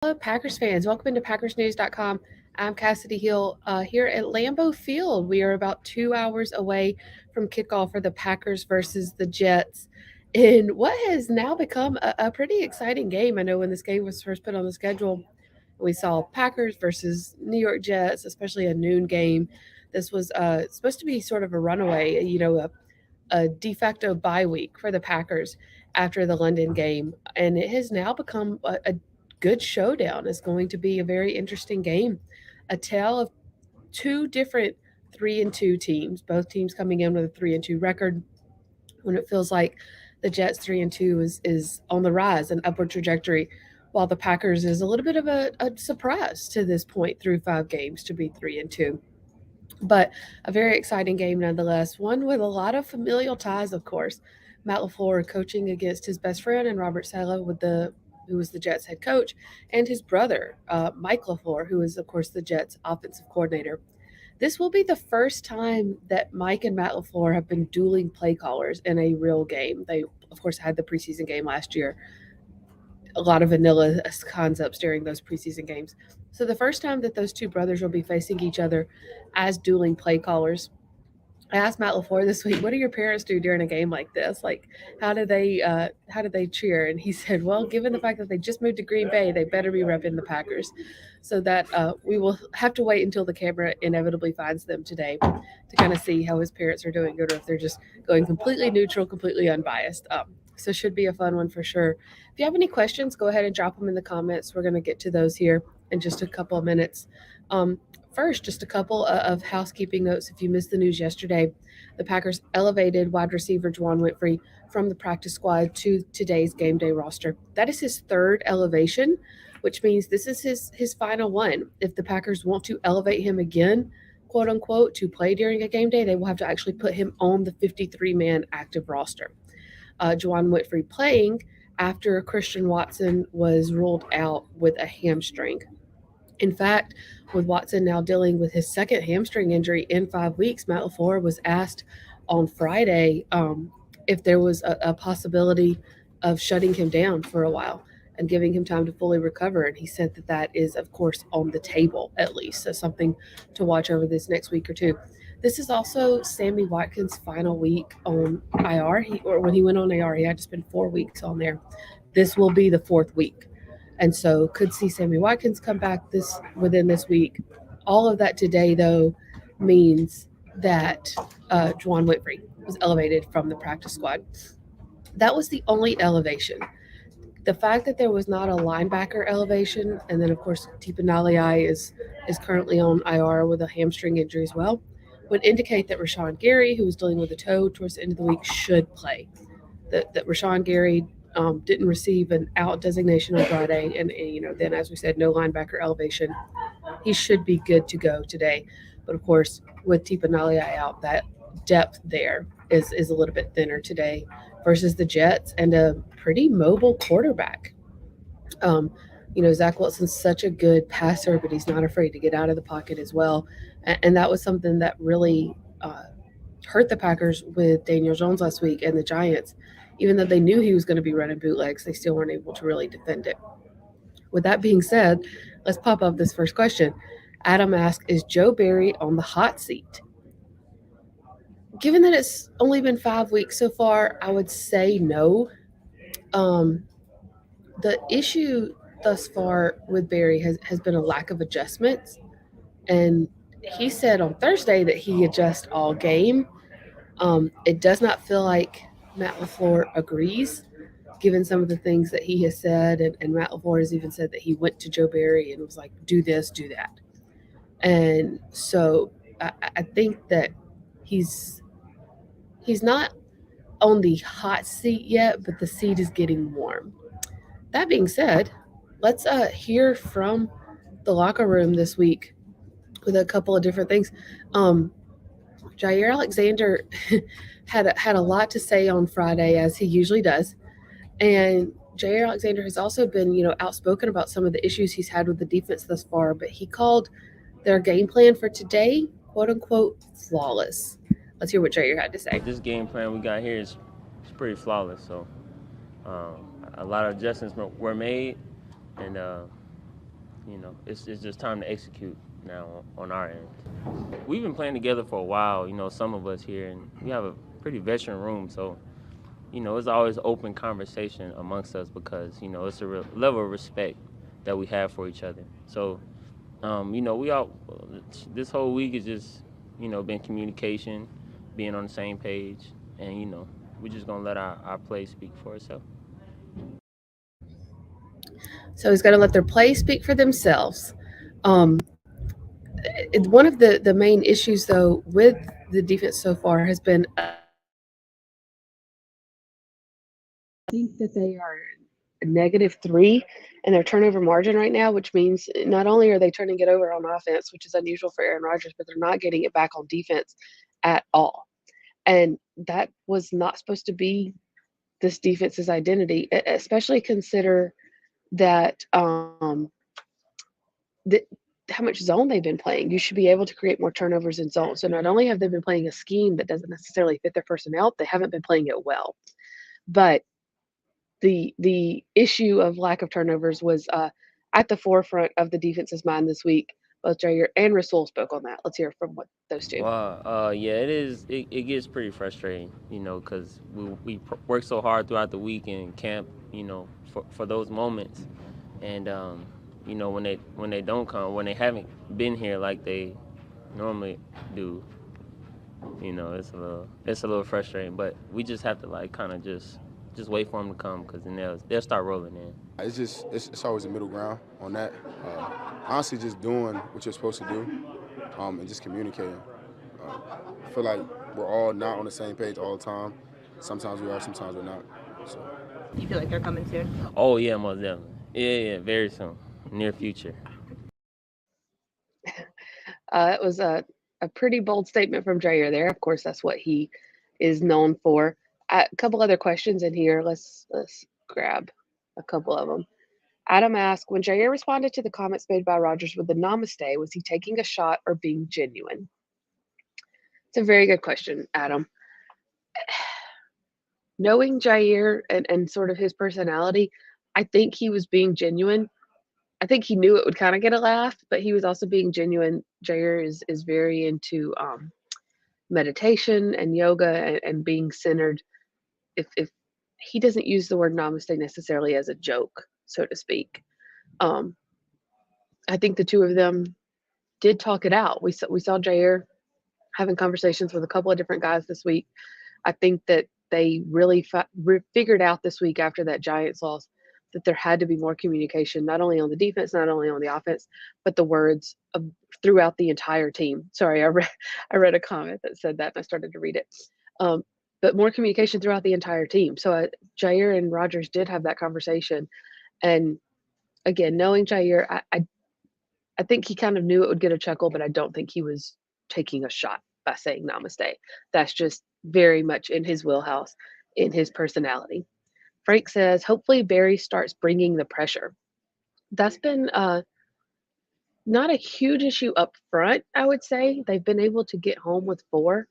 Hello, Packers fans. Welcome into PackersNews.com. I'm Kassidy Hill here at Lambeau Field. We are about 2 hours away from kickoff for the Packers versus the Jets in what has now become a pretty exciting game. I know when this game was first put on the schedule, we saw Packers versus New York Jets, especially a noon game. This was supposed to be sort of a runaway, a de facto bye week for the Packers after the London game, and it has now become a good showdown. It's going to be a very interesting game, a tale of two different 3-2 teams, both teams coming in with a 3-2 record. When it feels like the Jets 3-2 is on the rise, an upward trajectory, while the Packers is a little bit of a surprise to this point through 5 games to be 3-2. But a very exciting game nonetheless, one with a lot of familial ties, of course. Matt LaFleur coaching against his best friend and Robert Saleh who was the Jets head coach, and his brother, Mike LaFleur, who is, of course, the Jets offensive coordinator. This will be the first time that Mike and Matt LaFleur have been dueling play callers in a real game. They, of course, had the preseason game last year, a lot of vanilla concepts during those preseason games. So the first time that those two brothers will be facing each other as dueling play callers. I asked Matt LaFleur this week, "What do your parents do during a game like this? Like, how do they cheer?" And he said, "Well, given the fact that they just moved to Green Bay, they better be repping the Packers." So that we will have to wait until the camera inevitably finds them today to kind of see how his parents are doing, or if they're just going completely neutral, completely unbiased. So should be a fun one for sure. If you have any questions, go ahead and drop them in the comments. We're going to get to those here in just a couple of minutes. Um, First, just a couple of housekeeping notes. If you missed the news yesterday, the Packers elevated wide receiver Juwan Whitfrey from the practice squad to today's game day roster. That is his third elevation, which means this is his final one. If the Packers want to elevate him again, quote unquote, to play during a game day, they will have to actually put him on the 53-man active roster. Juwan Whitfrey playing after Christian Watson was ruled out with a hamstring. In fact, with Watson now dealing with his second hamstring injury in 5 weeks, Matt LaFleur was asked on Friday if there was a possibility of shutting him down for a while and giving him time to fully recover. And he said that that is, of course, on the table at least. So something to watch over this next week or two. This is also Sammy Watkins' final week on IR. Or when he went on IR, he had to spend 4 weeks on there. This will be the fourth week, and so could see Sammy Watkins come back within this week. All of that today, though, means that Juwan Whitfrey was elevated from the practice squad. That was the only elevation. The fact that there was not a linebacker elevation, and then of course Tipa Nalai is currently on IR with a hamstring injury as well, would indicate that Rashawn Gary, who was dealing with a toe towards the end of the week, should play. That Rashawn Gary didn't receive an out designation on Friday, and then as we said, no linebacker elevation. He should be good to go today, but of course, with Tipa Nalia out, that depth there is a little bit thinner today versus the Jets and a pretty mobile quarterback. Um, Zach Wilson's such a good passer, but he's not afraid to get out of the pocket as well, and that was something that really hurt the Packers with Daniel Jones last week and the Giants. Even though they knew he was going to be running bootlegs, they still weren't able to really defend it. With that being said, let's pop up this first question. Adam asks, is Joe Barry on the hot seat? Given that it's only been 5 weeks so far, I would say no. Um, the issue thus far with Barry has been a lack of adjustments. And he said on Thursday that he adjusts all game. It does not feel like Matt LaFleur agrees, given some of the things that he has said. And Matt LaFleur has even said that he went to Joe Barry and was like, do this, do that. And so I think that he's not on the hot seat yet, but the seat is getting warm. That being said, let's hear from the locker room this week with a couple of different things. Jair Alexander had a lot to say on Friday, as he usually does, and Jair Alexander has also been outspoken about some of the issues he's had with the defense thus far. But he called their game plan for today, quote unquote, flawless. Let's hear what Jair had to say. This game plan we got here is pretty flawless. So a lot of adjustments were made, and it's just time to execute now on our end. We've been playing together for a while, some of us here, and we have a pretty veteran room, so it's always open conversation amongst us because it's a level of respect that we have for each other. So we all this whole week is just been communication, being on the same page, and we're just gonna let our play speak for itself. So he's got to let their play speak for themselves. Um, One of the main issues, though, with the defense so far has been I think that they are -3 in their turnover margin right now, which means not only are they turning it over on offense, which is unusual for Aaron Rodgers, but they're not getting it back on defense at all. And that was not supposed to be this defense's identity, especially consider that the, how much zone they've been playing. You should be able to create more turnovers in zone. So not only have they been playing a scheme that doesn't necessarily fit their personnel, they haven't been playing it well. But the issue of lack of turnovers was at the forefront of the defense's mind this week. Both Jair and Rasul spoke on that. Let's hear from what those two. Well, yeah, it is. It gets pretty frustrating, because we work so hard throughout the week in camp, for those moments, and when they don't come, when they haven't been here like they normally do, it's a little frustrating. But we just have to like kind of just wait for them to come because then they'll start rolling in. It's always a middle ground on that. Honestly, just doing what you're supposed to do, and just communicating. I feel like we're all not on the same page all the time. Sometimes we are, sometimes we're not. So Do you feel like they're coming soon? Oh yeah, most definitely. Yeah, very soon, near future. It was a pretty bold statement from Jair there. Of course, that's what he is known for. A couple other questions in here. Let's grab a couple of them. Adam asked, when Jair responded to the comments made by Rodgers with the namaste, was he taking a shot or being genuine? It's a very good question, Adam. Knowing Jair and sort of his personality, I think he was being genuine. I think he knew it would kind of get a laugh, but he was also being genuine. Jair is very into meditation and yoga and being centered. If he doesn't use the word namaste necessarily as a joke, so to speak, um, I think the two of them did talk it out. We saw Jair having conversations with a couple of different guys this week. I think that they really figured out this week after that Giants loss that there had to be more communication, not only on the defense, not only on the offense, but the words throughout the entire team. Sorry, I read a comment that said that, and I started to read it. Um, but more communication throughout the entire team. So Jair and Rodgers did have that conversation, and again, knowing Jair, I think he kind of knew it would get a chuckle, but I don't think he was taking a shot by saying namaste. That's just very much in his wheelhouse, in his personality. Frank says, hopefully Barry starts bringing the pressure. That's been not a huge issue up front, I would say. They've been able to get home with 4,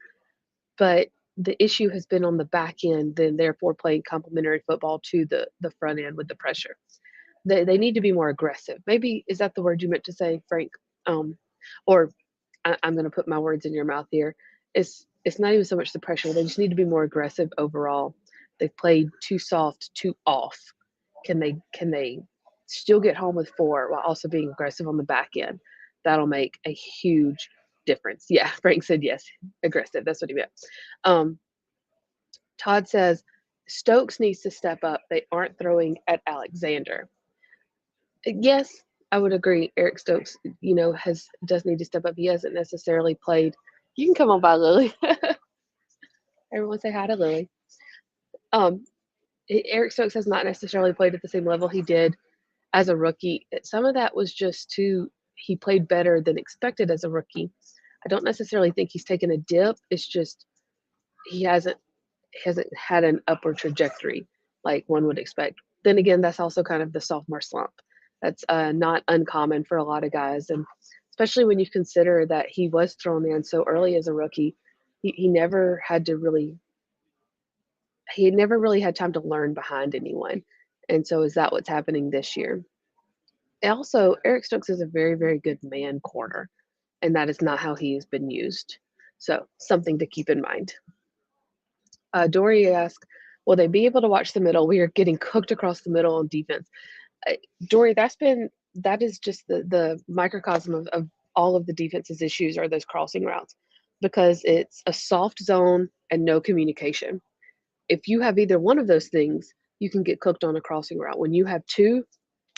but the issue has been on the back end, then therefore playing complementary football to the front end with the pressure. They need to be more aggressive. Maybe is that the word you meant to say, Frank? Or I'm going to put my words in your mouth here. It's not even so much the pressure. They just need to be more aggressive overall. They've played too soft, too off. Can they still get home with 4 while also being aggressive on the back end? That'll make a huge difference. Yeah, Frank said yes, aggressive. That's what he meant. Um, Todd says Stokes needs to step up. They aren't throwing at Alexander. Yes, I would agree. Eric Stokes, does need to step up. He hasn't necessarily played. You can come on by, Lily. Everyone say hi to Lily. Um, Eric Stokes has not necessarily played at the same level he did as a rookie. Some of that was just he played better than expected as a rookie. I don't necessarily think he's taken a dip. It's just he hasn't had an upward trajectory like one would expect. Then again, that's also kind of the sophomore slump. That's not uncommon for a lot of guys, and especially when you consider that he was thrown in so early as a rookie. He never had to really he never really had time to learn behind anyone. And so is that what's happening this year? Also, Eric Stokes is a very, very good man corner, and that is not how he has been used. So, something to keep in mind. Dory asked, will they be able to watch the middle? We are getting cooked across the middle on defense. Uh, Dory, that is just the microcosm of all of the defense's issues are those crossing routes because it's a soft zone and no communication. If you have either one of those things, you can get cooked on a crossing route. When you have two,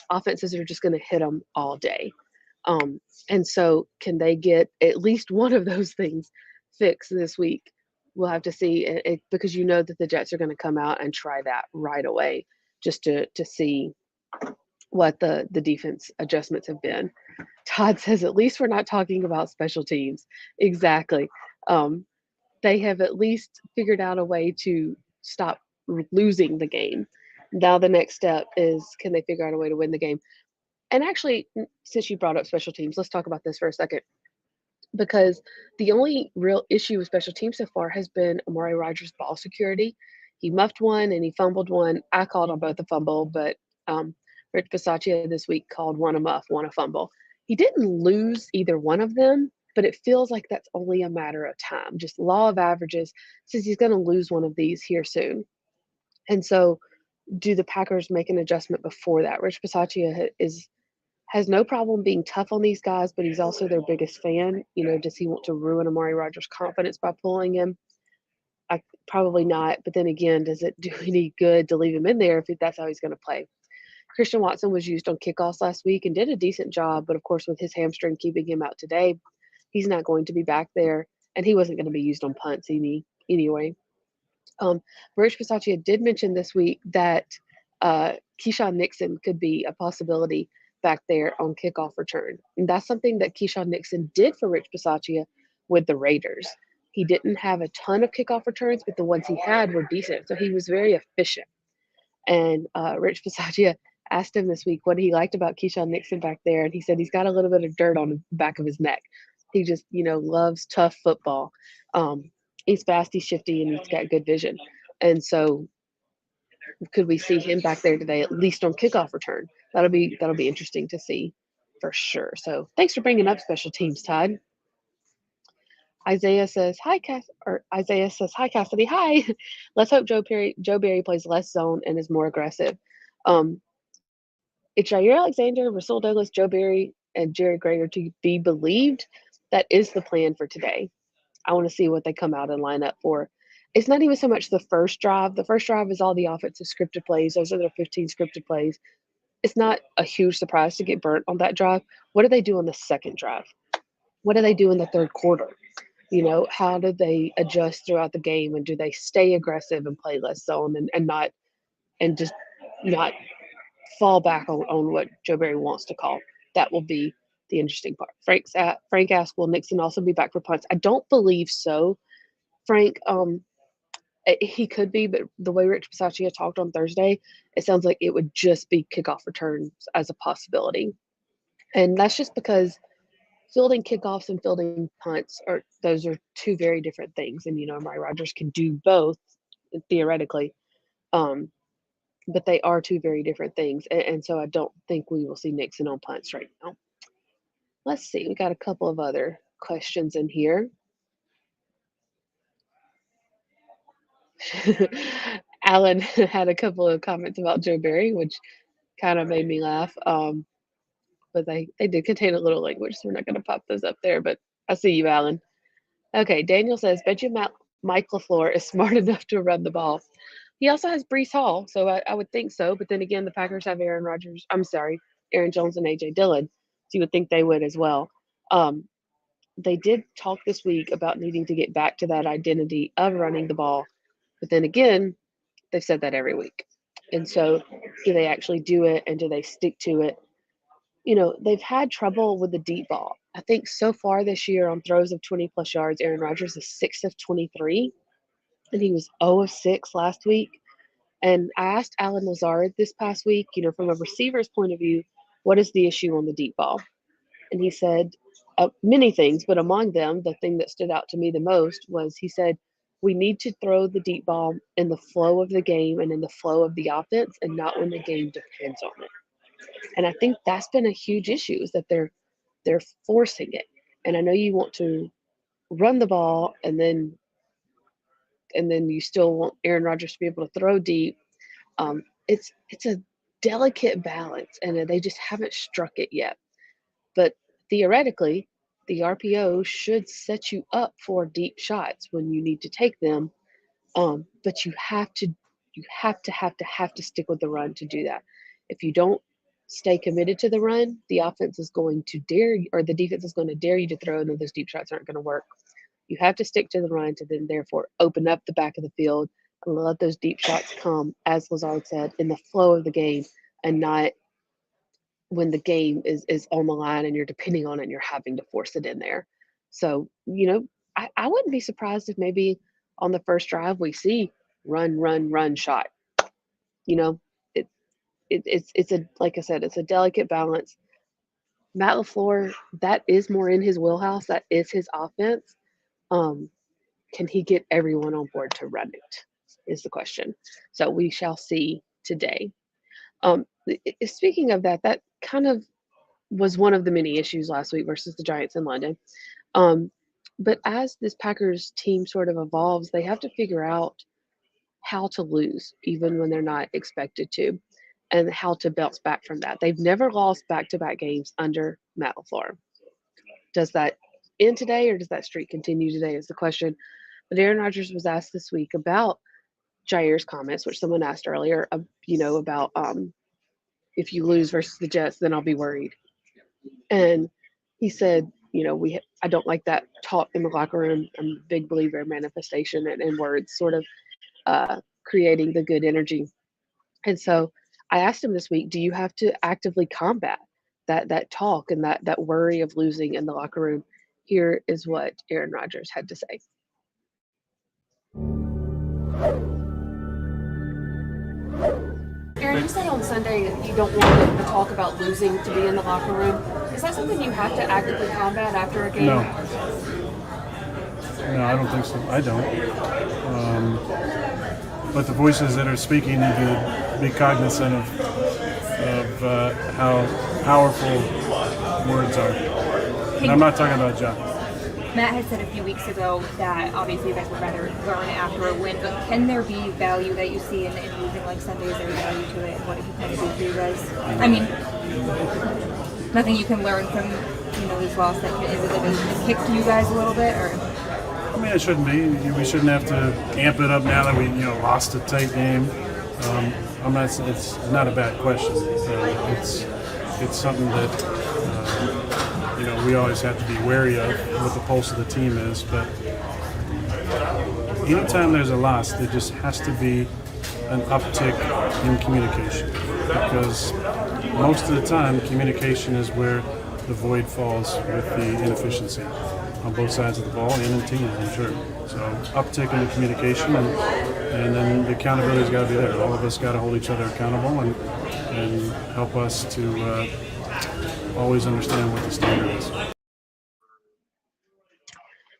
offenses are just going to hit them all day. Um, and so, can they get at least one of those things fixed this week? We'll have to see because you know that the Jets are going to come out and try that right away just to see what the defense adjustments have been. Todd says, at least we're not talking about special teams. Exactly. Um, they have at least figured out a way to stop losing the game. Now the next step is can they figure out a way to win the game? And actually, since you brought up special teams, let's talk about this for a second because the only real issue with special teams so far has been Amari Rogers' ball security. He muffed one and he fumbled one. I called on both a fumble, but Rich Bisaccia this week called one a muff, one a fumble. He didn't lose either one of them, but it feels like that's only a matter of time. Just law of averages says he's going to lose one of these here soon. And so, do the Packers make an adjustment before that? Rich Bisaccia has no problem being tough on these guys, but he's also their biggest fan. Does he want to ruin Amari Rogers' confidence by pulling him? Probably not. But then again, does it do any good to leave him in there if that's how he's going to play? Christian Watson was used on kickoffs last week and did a decent job, but of course, with his hamstring keeping him out today, he's not going to be back there, and he wasn't going to be used on punts anyway. Rich Bisaccia did mention this week that Keyshawn Nixon could be a possibility back there on kickoff return. And that's something that Keyshawn Nixon did for Rich Bisaccia with the Raiders. He didn't have a ton of kickoff returns, but the ones he had were decent. So he was very efficient. And Rich Bisaccia asked him this week what he liked about Keyshawn Nixon back there. And he said he's got a little bit of dirt on the back of his neck. He just, loves tough football. He's fast, he's shifty, and he's got good vision. And so could we see him back there today, at least on kickoff return? That'll be interesting to see for sure. So thanks for bringing up special teams, Todd. Isaiah says hi, Kassidy. Hi. Let's hope Joe Barry plays less zone and is more aggressive. It's Jair Alexander, Rasul Douglas, Joe Barry, and Jerry Grader to be believed. That is the plan for today. I want to see what they come out and line up for. It's not even so much the first drive. The first drive is all the offensive scripted plays. Those are the 15 scripted plays. It's not a huge surprise to get burnt on that drive. What do they do on the second drive? What do they do in the third quarter? How do they adjust throughout the game, and do they stay aggressive and play less zone and just not fall back on what Joe Barry wants to call? That will be the interesting part. Frank asked, will Nixon also be back for punts? I don't believe so. Frank, he could be, but the way Rich Bisaccia talked on Thursday, it sounds like it would just be kickoff returns as a possibility. And that's just because fielding kickoffs and fielding punts those are two very different things. And Amari Rogers can do both theoretically, but they are two very different things. And so I don't think we will see Nixon on punts right now. Let's see. We got a couple of other questions in here. Alan had a couple of comments about Joe Barry, which kind of made me laugh. But they did contain a little language, so we're not going to pop those up there. But I see you, Alan. Okay, Daniel says, bet you Mike LaFleur is smart enough to run the ball. He also has Breece Hall, so I would think so. But then again, the Packers have Aaron Jones and A.J. Dillon, so you would think they would as well. They did talk this week about needing to get back to that identity of running the ball. But then again, they've said that every week. And so do they actually do it, and do they stick to it? They've had trouble with the deep ball. I think so far this year on throws of 20-plus yards, Aaron Rodgers is 6 of 23, and he was 0 of 6 last week. And I asked Alan Lazard this past week, from a receiver's point of view, what is the issue on the deep ball? And he said many things, but among them, the thing that stood out to me the most was he said, we need to throw the deep ball in the flow of the game and in the flow of the offense and not when the game depends on it. And I think that's been a huge issue is that they're forcing it. And I know you want to run the ball and then you still want Aaron Rodgers to be able to throw deep. It's a delicate balance, and they just haven't struck it yet. But theoretically, the RPO should set you up for deep shots when you need to take them. But you have to stick with the run to do that. If you don't stay committed to the run, the offense is going to dare you, or the defense is going to dare you to throw, and then those deep shots aren't going to work. You have to stick to the run to then therefore open up the back of the field and let those deep shots come, as Lazard said, in the flow of the game and not when the game is on the line and you're depending on it and you're having to force it in there. So, I wouldn't be surprised if maybe on the first drive we see run, run, run, shot. You know, it, it's a like I said, it's a delicate balance. Matt LaFleur, that is more in his wheelhouse. That is his offense. Um, can he get everyone on board to run it? Is the question. So we shall see today. Speaking of that, that kind of was one of the many issues last week versus the Giants in London. Um, but as this Packers team sort of evolves, they have to figure out how to lose, even when they're not expected to, and how to bounce back from that. They've never lost back to back games under Matt LaFleur. Does that end today or does that streak continue today? Is the question. But Aaron Rodgers was asked this week about Jair's comments, which someone asked earlier, about if you lose versus the Jets, then I'll be worried. And he said, I don't like that talk in the locker room. I'm a big believer in manifestation and words, sort of creating the good energy. And so I asked him this week, do you have to actively combat that talk and that worry of losing in the locker room? Here is what Aaron Rodgers had to say. Aaron, you said on Sunday that you don't want the talk about losing to be in the locker room. Is that something you have to actively combat after a game? No. No, I don't think so. I don't. But the voices that are speaking need to be cognizant of how powerful words are. And I'm not talking about John. Matt had said a few weeks ago that obviously you guys would rather learn after a win, but can there be value that you see in losing like Sunday? Is there value to it? And what it can kind of do for you guys? I mean, nothing you can learn from this loss. Is it like a kick to you guys a little bit, or? I mean, it shouldn't be. We shouldn't have to amp it up now that we lost a tight game. It's not a bad question. It's something that we always have to be wary of what the pulse of the team is. But anytime there's a loss, there just has to be an uptick in communication, because most of the time communication is where the void falls with the inefficiency on both sides of the ball and in teams, I'm sure. So uptick in the communication, and then the accountability's got to be there. All of us got to hold each other accountable and help us to always understand what the standard is.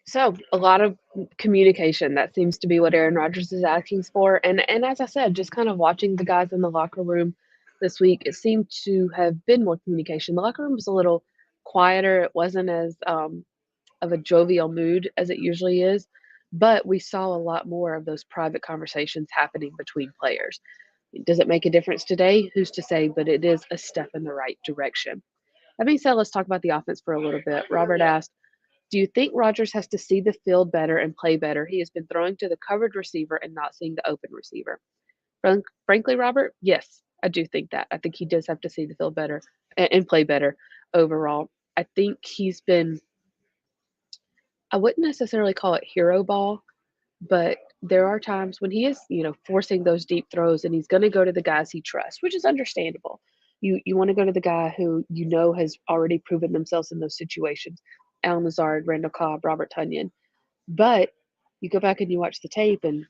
So a lot of communication, that seems to be what Aaron Rodgers is asking for. And as I said, just kind of watching the guys in the locker room this week, it seemed to have been more communication. The locker room was a little quieter. It wasn't as of a jovial mood as it usually is, but we saw a lot more of those private conversations happening between players. Does it make a difference today? Who's to say? But it is a step in the right direction. That being said, let's talk about the offense for a little bit. Robert asked, do you think Rodgers has to see the field better and play better? He has been throwing to the covered receiver and not seeing the open receiver. Frankly, Robert, yes, I do think that. I think he does have to see the field better and play better overall. I think he's been, I wouldn't necessarily call it hero ball, but there are times when he is, forcing those deep throws, and he's going to go to the guys he trusts, which is understandable. You want to go to the guy who has already proven themselves in those situations. Alan Lazard, Randall Cobb, Robert Tonyan. But you go back and you watch the tape, and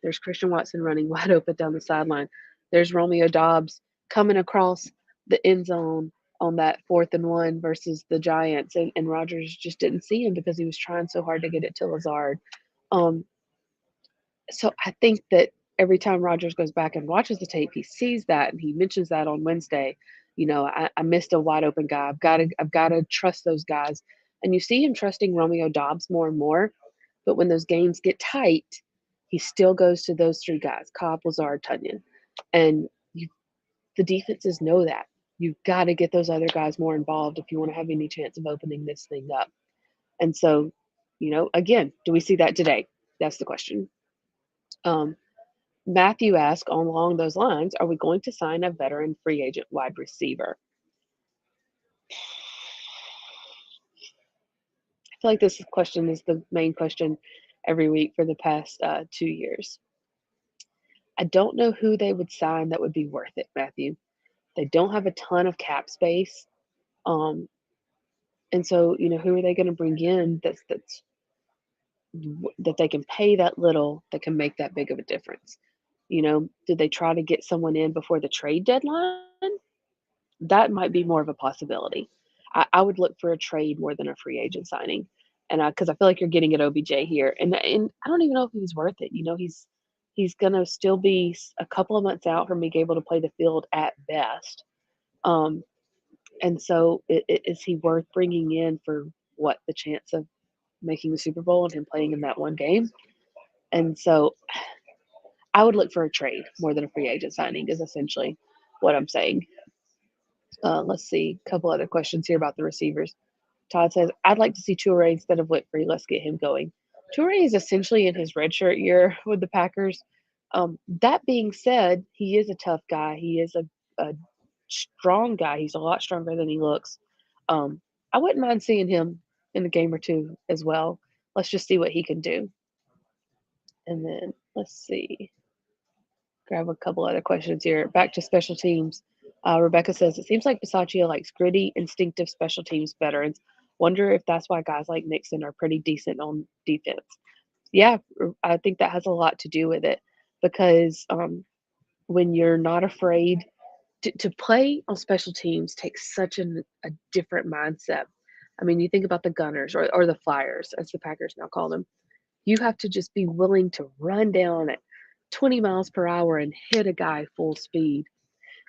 there's Christian Watson running wide open down the sideline. There's Romeo Doubs coming across the end zone on that 4th and 1 versus the Giants, and Rodgers just didn't see him because he was trying so hard to get it to Lazard. So I think that every time Rodgers goes back and watches the tape, he sees that, and he mentions that on Wednesday. I missed a wide open guy. I've got to trust those guys. And you see him trusting Romeo Dobbs more and more. But when those games get tight, he still goes to those three guys, Cobb, Lazard, Tunyon. And the defenses know that. You've got to get those other guys more involved if you want to have any chance of opening this thing up. And so, again, do we see that today? That's the question. Matthew asked along those lines, are we going to sign a veteran free agent wide receiver? I feel like this question is the main question every week for the past 2 years. I don't know who they would sign that would be worth it, Matthew. They don't have a ton of cap space. And so, who are they going to bring in that they can pay that little that can make that big of a difference? Did they try to get someone in before the trade deadline? That might be more of a possibility. I would look for a trade more than a free agent signing, and because I feel like you're getting at OBJ here, and I don't even know if he's worth it. He's gonna still be a couple of months out from being able to play the field at best. And so, is he worth bringing in for what the chance of making the Super Bowl and him playing in that one game? And so, I would look for a trade more than a free agent signing. Is essentially what I'm saying. Let's see, a couple other questions here about the receivers. Todd says, I'd like to see Toure instead of Whitfree. Let's get him going. Toure is essentially in his redshirt year with the Packers. That being said, he is a tough guy. He is a strong guy. He's a lot stronger than he looks. I wouldn't mind seeing him in a game or two as well. Let's just see what he can do. And then let's see. Grab a couple other questions here. Back to special teams. Rebecca says, it seems like Bisaccia likes gritty, instinctive special teams veterans. Wonder if that's why guys like Nixon are pretty decent on defense. Yeah, I think that has a lot to do with it because when you're not afraid to play on special teams takes such a different mindset. I mean, you think about the Gunners or the Flyers, as the Packers now call them. You have to just be willing to run down at 20 miles per hour and hit a guy full speed.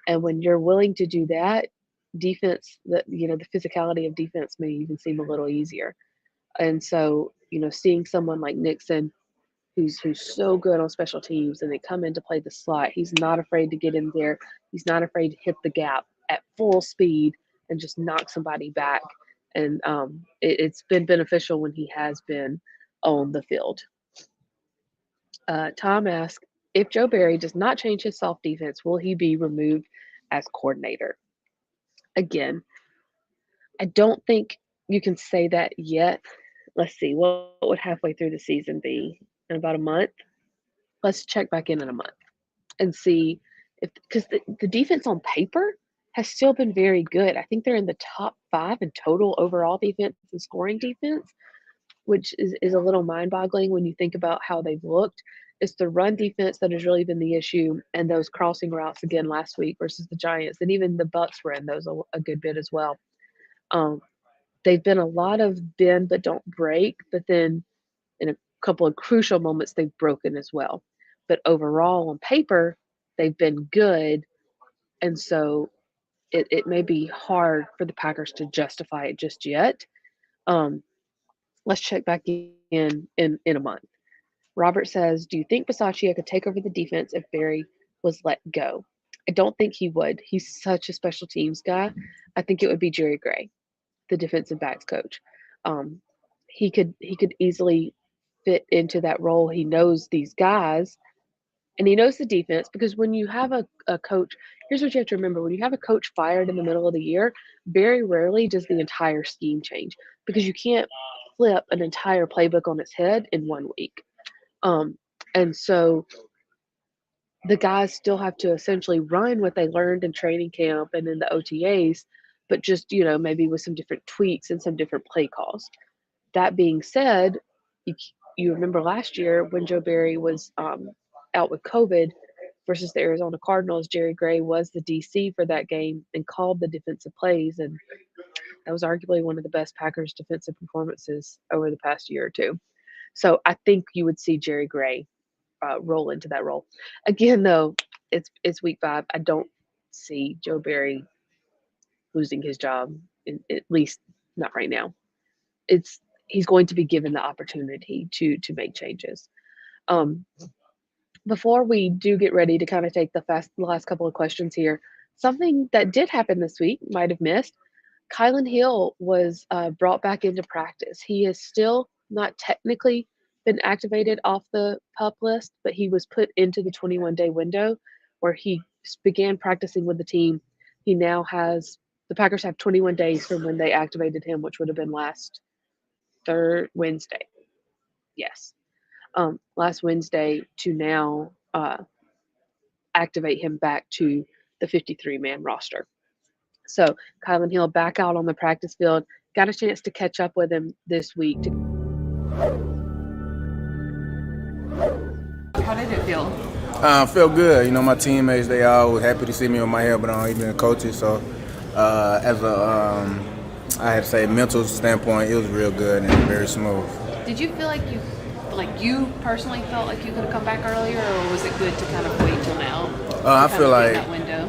And when you're willing to do that, defense, the physicality of defense may even seem a little easier. And so, seeing someone like Nixon, who's so good on special teams, and they come in to play the slot, he's not afraid to get in there. He's not afraid to hit the gap at full speed and just knock somebody back. And it's been beneficial when he has been on the field. Tom asked, if Joe Barry does not change his soft defense, will he be removed as coordinator? Again, I don't think you can say that yet. Let's see, what would halfway through the season be? In about a month? Let's check back in a month and see because the defense on paper has still been very good. I think they're in the top 5 in total overall defense and scoring defense, which is a little mind-boggling when you think about how they've looked. It's the run defense that has really been the issue, and those crossing routes again last week versus the Giants, and even the Bucs were in those a good bit as well. They've been a lot of bend but don't break, but then in a couple of crucial moments they've broken as well. But overall, on paper, they've been good, and so it may be hard for the Packers to justify it just yet. Let's check back in a month. Robert says, do you think Bisaccia could take over the defense if Barry was let go? I don't think he would. He's such a special teams guy. I think it would be Jerry Gray, the defensive backs coach. He could easily fit into that role. He knows these guys and he knows the defense because when you have a coach, here's what you have to remember. When you have a coach fired in the middle of the year, very rarely does the entire scheme change because you can't flip an entire playbook on its head in 1 week. And so the guys still have to essentially run what they learned in training camp and in the OTAs, but just, maybe with some different tweaks and some different play calls. That being said, you remember last year when Joe Barry was out with COVID versus the Arizona Cardinals, Jerry Gray was the DC for that game and called the defensive plays. And that was arguably one of the best Packers defensive performances over the past year or two. So I think you would see Jerry Gray roll into that role. Again, though, it's week 5. I don't see Joe Barry losing his job, at least not right now. He's going to be given the opportunity to make changes. Um, Before we do get ready to kind of take the last couple of questions here, something that did happen this week, might have missed. Kylan Hill was brought back into practice. He is still not technically been activated off the pup list, but he was put into the 21-day window where he began practicing with the team. He now has the Packers have 21 days from when they activated him, which would have been last Wednesday. Yes, last Wednesday to now activate him back to the 53-man roster. So Kylan Hill back out on the practice field. Got a chance to catch up with him this week. How did it feel? Feel good. You know, my teammates, they all was happy to see me with my helmet on, even the coaches. So as a, I had to say, mental standpoint, it was real good and very smooth. Did you feel like you personally felt like you could have come back earlier, or was it good to kind of wait till now? I feel like that window?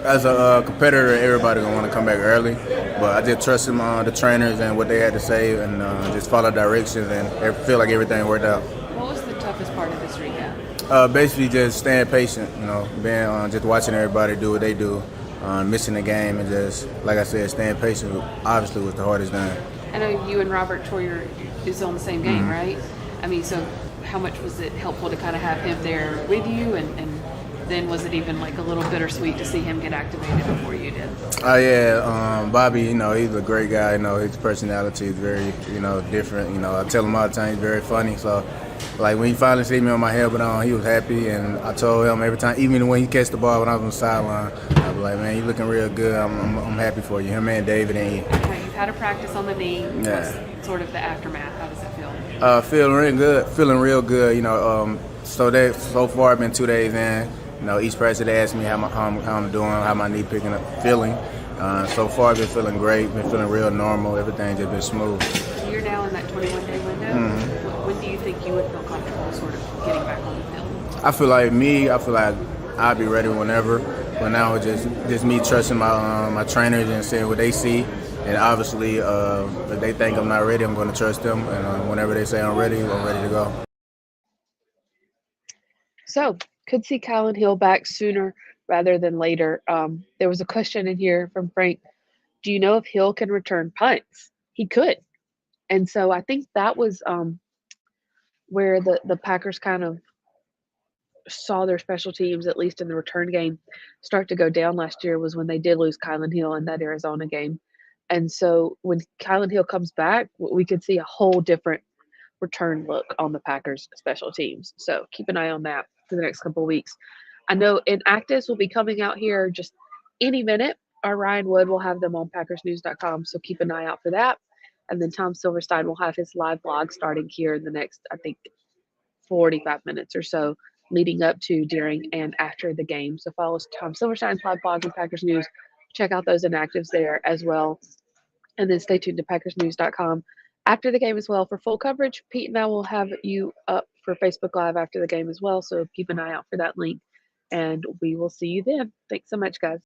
As a competitor, everybody gonna want to come back early, but I just trusted the trainers and what they had to say, and just follow directions, and I feel like everything worked out. What was the toughest part of this rehab? Basically, just staying patient. You know, being just watching everybody do what they do, missing the game, and just like I said, staying patient. Obviously, was the hardest thing. I know you and Robert Troyer is on the same game, right? I mean, so how much was it helpful to kind of have him there with you, and then was it even like a little bittersweet to see him get activated before you did? Oh yeah, Bobby, you know, he's a great guy. You know, his personality is very, different. You know, I tell him all the time he's very funny. So, like when he finally see me on my helmet on, he was happy, and I told him every time, even when he catch the ball when I was on the sideline, I was like, man, you looking real good. I'm happy for you. Him and David and he. Okay, you've had a practice on the knee. Yeah. What's sort of the aftermath? How does it feel? Feeling real good. You know, so far I've been 2 days in. You know, each practice they ask me how I'm doing, how my knee feeling. So far I've been feeling great, been feeling real normal. Everything just been smooth. You're now in that 21-day window. Mm-hmm. When do you think you would feel comfortable sort of getting back on the field? I feel like I'll be ready whenever. But now it's just me trusting my trainers and seeing what they see. And obviously, if they think I'm not ready, I'm going to trust them. And whenever they say I'm ready to go. So, could see Kylan Hill back sooner rather than later. There was a question in here from Frank. Do you know if Hill can return punts? He could. And so I think that was where the Packers kind of saw their special teams, at least in the return game, start to go down last year, was when they did lose Kylan Hill in that Arizona game. And so when Kylan Hill comes back, we could see a whole different return look on the Packers special teams. So keep an eye on that for the next couple of weeks. I know Inactives will be coming out here just any minute. Our Ryan Wood will have them on PackersNews.com, so keep an eye out for that. And then Tom Silverstein will have his live blog starting here in the next, I think, 45 minutes or so, leading up to, during, and after the game. So follow Tom Silverstein's live blog and Packers News. Check out those Inactives there as well. And then stay tuned to PackersNews.com after the game as well for full coverage. Pete and I will have you up for Facebook Live after the game as well, so keep an eye out for that link. And we will see you then. Thanks so much, guys.